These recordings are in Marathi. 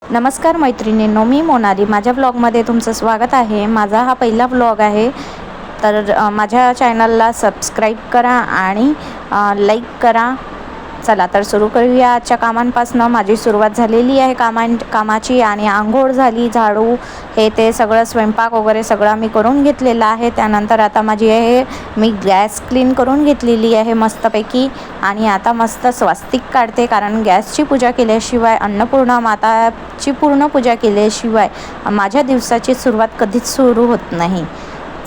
नमस्कार मैत्रिणींनो, मी मोनाली. माझ्या ब्लॉगमध्ये तुमचं स्वागत आहे. माझा हा पहिला ब्लॉग आहे, तर माझ्या चॅनलला सबस्क्राईब करा आणि लाईक करा. चला तर सुरू करूया आजच्या कामांपासून. माझी सुरुवात झालेली आहे कामाची आणि आंघोळ झाली, झाडू हे ते सगळं स्वयंपाक वगैरे सगळं मी करून घेतलेला आहे. त्यानंतर आता मी गॅस क्लीन करून घेतलेली आहे मस्तपैकी आणि आता मस्त स्वस्तिक काढते, कारण गॅसची पूजा केल्याशिवाय, अन्नपूर्णा माताची पूर्ण पूजा केल्याशिवाय माझ्या दिवसाची सुरुवात कधीच सुरू होत नाही.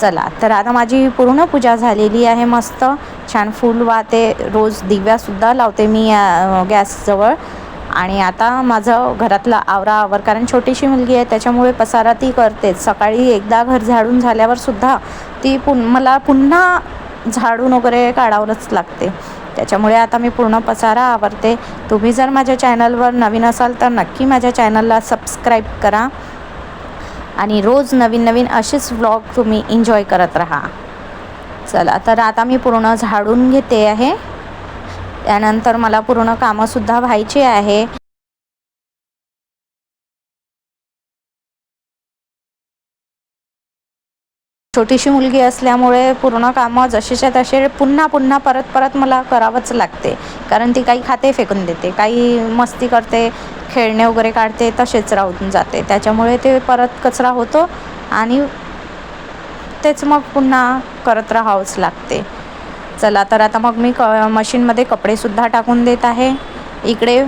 चला तर आता माझी पूर्ण पूजा झालेली आहे. मस्त छान फूल वाहते, रोज दिव्यासुद्धा लावते मी गॅसजवळ. आणि आता माझं घरातलं आवराआवर, कारण छोटीशी मुलगी आहे त्याच्यामुळे पसारा ती करतेच. सकाळी एकदा घर झाडून झाल्यावर सुद्धा मला पुन्हा झाडून वगैरे काढावंच लागते. त्याच्यामुळे आता मी पूर्ण पसारा आवरते. तुम्ही जर माझ्या चॅनलवर नवीन असाल तर नक्की माझ्या चॅनलला सबस्क्राईब करा आणि रोज नवीन नवीन असेच व्लॉग तुम्ही एन्जॉय करत राहा. चला तर आता मी पूर्ण झाडून घेते आहे. त्यानंतर मला पूर्ण कामंसुद्धा व्हायची आहे. छोटीशी मुलगी असल्यामुळे पूर्ण कामं जसेच्या तसे पुन्हा परत मला करावंच लागते, कारण ती काही खाते फेकून देते, काही मस्ती करते, खेळणे वगैरे काढते, तसेच राहून जाते. त्याच्यामुळे ते परत कचरा होतो आणि तेच मग पुन्हा करत राहावंच लागते. चला तर आता मग मी मशीनमध्ये कपडेसुद्धा टाकून देत आहे. इकडे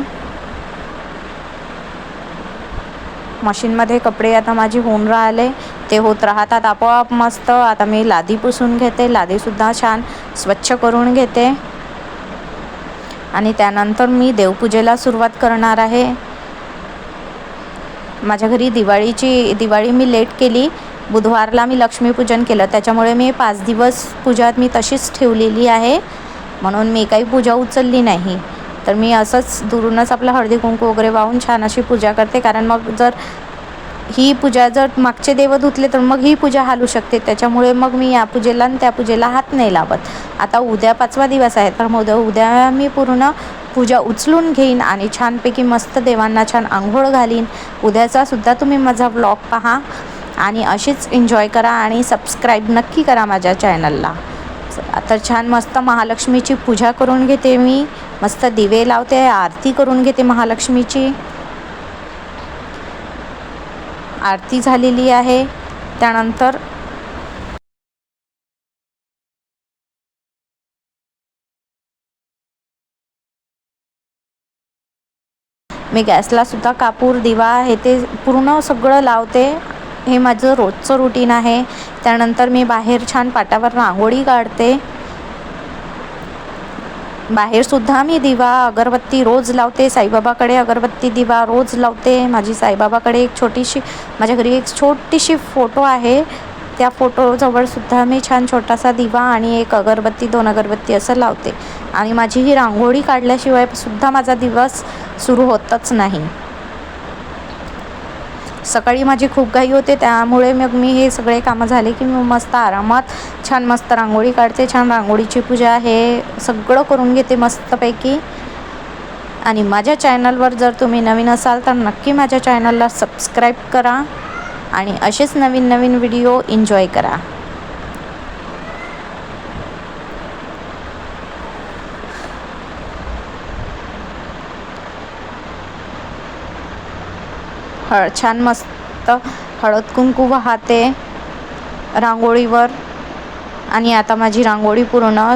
मशीनमध्ये कपडे आता माझी होऊन राहिले, ते होत राहतात आपोआप मस्त. आता मी लादी पुसून घेते, लादीसुद्धा छान स्वच्छ करून घेते आणि त्यानंतर मी देवपूजेला सुरुवात करणार आहे. माझ्या घरी दिवाळी मी लेट केली. बुधवारला मी लक्ष्मीपूजन केलं, त्याच्यामुळे मी 5 दिवस पूजा मी तशीच ठेवलेली आहे, म्हणून मी काही पूजा उचलली नाही. तर मी असंच दुरूनच आपलं हळदी कुंकू वगैरे वाहून छान अशी पूजा करते, कारण मग जर ही पूजा जर मागचे देव धुतले तर मग ही पूजा हालू शकते. त्याच्यामुळे मग मी या पूजेला आणि त्या पूजेला हात नाही लावत. आता उद्या 5वा दिवस आहे, तर मग उद्या मी पूर्ण पूजा उचलून घेईन आणि छानपैकी मस्त देवांना छान आंघोळ घालीन. उद्याचा सुद्धा तुम्ही माझा व्लॉग पहा आणि अशीच एन्जॉय करा आणि सबस्क्राईब नक्की करा माझ्या चॅनलला. आता छान मस्त महालक्ष्मीची पूजा करून घेते मी. मस्त दिवे लावते, आरती करून घेते महालक्ष्मीची. आरती झालेली आहे. त्यानंतर मी गॅसला सुद्धा कापूर, दिवा हे ते पूर्ण सगळं लावते. हे माझं रोजचं रुटीन आहे. त्यानंतर मी बाहेर छान पाटावर रांगोळी काढते. बाहेरसुद्धा मी दिवा, अगरबत्ती रोज लावते. साईबाबाकडे अगरबत्ती, दिवा रोज लावते. साईबाबाकडे माझ्या घरी एक छोटीशी फोटो आहे. त्या फोटोजवळसुद्धा मी छान छोटासा दिवा आणि एक अगरबत्ती, 2 अगरबत्ती असं लावते. आणि माझी ही रांगोळी काढल्याशिवाय सुद्धा माझा दिवस सुरू होतच नाही. सकाळी माझी खूप घाई होते, त्यामुळे मग मी हे सगळे कामं झाले की मी मस्त आरामात छान मस्त रांगोळी काढते. छान रांगोळीची पूजा हे सगळं करून घेते मस्तपैकी. आणि माझ्या चॅनलवर जर तुम्ही नवीन असाल तर नक्की माझ्या चॅनलला सबस्क्राईब करा आणि असेच नवीन नवीन व्हिडिओ एन्जॉय करा. छान मस्त हळद कुंकू वाहते रांगोळीवर. आणि आता माझी रांगोळी पूर्ण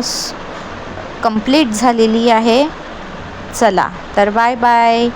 कंप्लीट झालेली आहे. चला तर बाय बाय.